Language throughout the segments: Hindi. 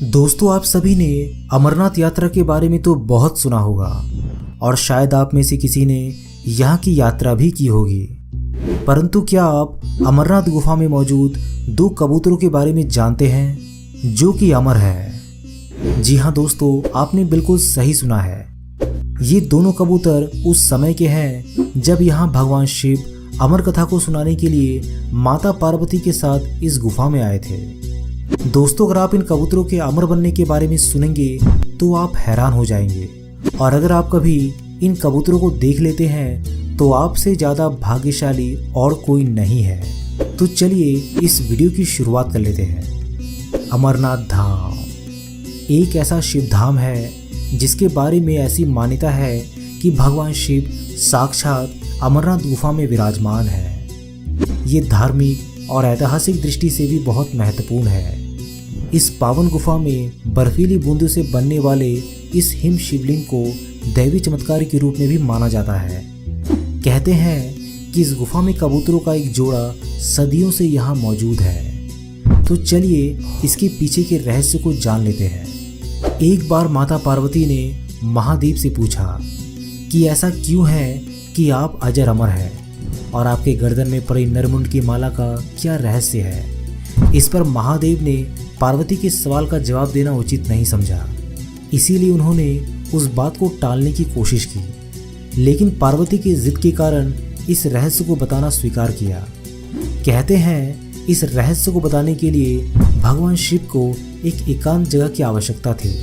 दोस्तों, आप सभी ने अमरनाथ यात्रा के बारे में तो बहुत सुना होगा और शायद आप में से किसी ने यहाँ की यात्रा भी की होगी। परंतु क्या आप अमरनाथ गुफा में मौजूद दो कबूतरों के बारे में जानते हैं जो कि अमर है? जी हाँ दोस्तों, आपने बिल्कुल सही सुना है। ये दोनों कबूतर उस समय के हैं जब यहाँ भगवान शिव अमर कथा को सुनाने के लिए माता पार्वती के साथ इस गुफा में आए थे। दोस्तों, अगर आप इन कबूतरों के अमर बनने के बारे में सुनेंगे तो आप हैरान हो जाएंगे, और अगर आप कभी इन कबूतरों को देख लेते हैं तो आपसे ज़्यादा भाग्यशाली और कोई नहीं है। तो चलिए इस वीडियो की शुरुआत कर लेते हैं। अमरनाथ धाम एक ऐसा शिव धाम है जिसके बारे में ऐसी मान्यता है कि भगवान शिव साक्षात अमरनाथ गुफा में विराजमान है। ये धार्मिक और ऐतिहासिक दृष्टि से भी बहुत महत्वपूर्ण है। इस पावन गुफा में बर्फीली बूंदों से बनने वाले इस हिम शिवलिंग को दैवी चमत्कार के रूप में भी माना जाता है। कहते हैं कि इस गुफा में कबूतरों का एक जोड़ा सदियों से यहाँ मौजूद है। तो चलिए इसके पीछे के रहस्य को जान लेते हैं। एक बार माता पार्वती ने महादेव से पूछा कि ऐसा क्यों है कि आप अजर अमर हैं और आपके गर्दन में पड़ी नरमुंड की माला का क्या रहस्य है? इस पर महादेव ने पार्वती के सवाल का जवाब देना उचित नहीं समझा, इसीलिए उन्होंने उस बात को टालने की कोशिश की, लेकिन पार्वती की जिद के कारण इस रहस्य को बताना स्वीकार किया। कहते हैं इस रहस्य को बताने के लिए भगवान शिव को एक एकांत जगह की आवश्यकता थी,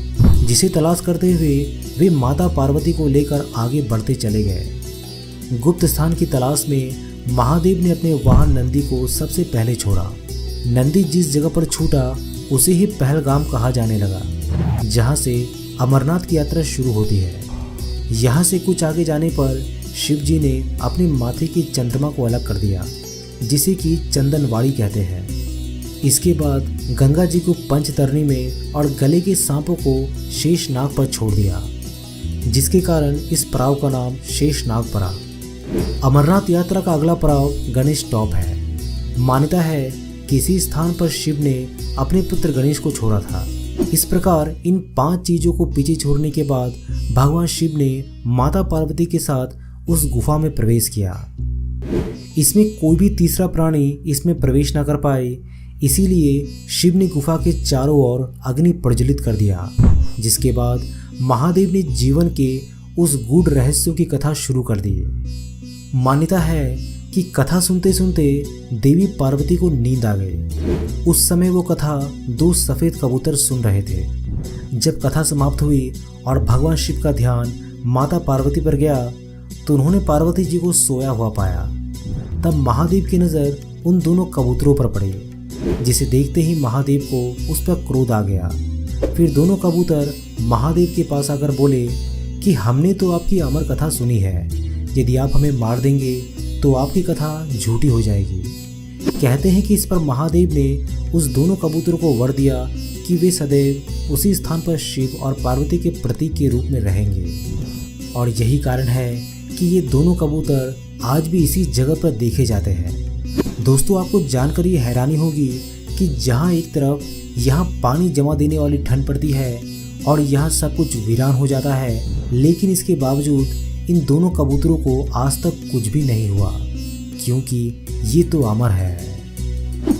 जिसे तलाश करते हुए वे माता पार्वती को लेकर आगे बढ़ते चले गए। गुप्त स्थान की तलाश में महादेव ने अपने वाहन नंदी को सबसे पहले छोड़ा। नंदी जिस जगह पर छूटा उसे ही पहलगाम कहा जाने लगा, जहां से अमरनाथ की यात्रा शुरू होती है। यहाँ से कुछ आगे जाने पर शिव जी ने अपने माथे की चंद्रमा को अलग कर दिया, जिसे कि चंदनवाड़ी कहते हैं। इसके बाद गंगा जी को पंचतरणी में और गले के सांपों को शेषनाग पर छोड़ दिया, जिसके कारण इस पड़ाव का नाम शेषनाग पड़ा। अमरनाथ यात्रा का अगला पड़ाव गणेश टॉप है। मान्यता है कि इसी स्थान पर शिव ने अपने पुत्र गणेश को छोड़ा था। इस प्रकार इन 5 चीजों को पीछे छोड़ने के बाद भगवान शिव ने माता पार्वती के साथ उस गुफा में प्रवेश किया। इसमें कोई भी तीसरा प्राणी इसमें प्रवेश न कर पाए, इसीलिए शिव ने गुफा के चारों ओर अग्नि प्रज्वलित कर दिया, जिसके बाद महादेव ने जीवन के उस गूढ़ रहस्यों की कथा शुरू कर दी। मान्यता है कि कथा सुनते सुनते देवी पार्वती को नींद आ गई। उस समय वो कथा 2 सफेद कबूतर सुन रहे थे। जब कथा समाप्त हुई और भगवान शिव का ध्यान माता पार्वती पर गया तो उन्होंने पार्वती जी को सोया हुआ पाया। तब महादेव की नज़र उन दोनों कबूतरों पर पड़ी, जिसे देखते ही महादेव को उस पर क्रोध आ गया। फिर दोनों कबूतर महादेव के पास आकर बोले कि हमने तो आपकी अमर कथा सुनी है, यदि आप हमें मार देंगे तो आपकी कथा झूठी हो जाएगी। कहते हैं कि इस पर महादेव ने उस दोनों कबूतरों को वर दिया कि वे सदैव उसी स्थान पर शिव और पार्वती के प्रतीक के रूप में रहेंगे, और यही कारण है कि ये दोनों कबूतर आज भी इसी जगह पर देखे जाते हैं। दोस्तों, आपको जानकर ये हैरानी होगी कि जहाँ एक तरफ यहाँ पानी जमा देने वाली ठंड पड़ती है और यहाँ सब कुछ वीरान हो जाता है, लेकिन इसके बावजूद इन दोनों कबूतरों को आज तक कुछ भी नहीं हुआ, क्योंकि ये तो अमर है।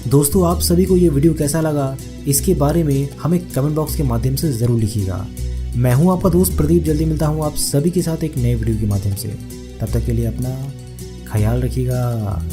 दोस्तों, आप सभी को ये वीडियो कैसा लगा इसके बारे में हमें कमेंट बॉक्स के माध्यम से ज़रूर लिखिएगा। मैं हूँ आपका दोस्त प्रदीप, जल्दी मिलता हूँ आप सभी के साथ एक नए वीडियो के माध्यम से। तब तक के लिए अपना ख्याल रखिएगा।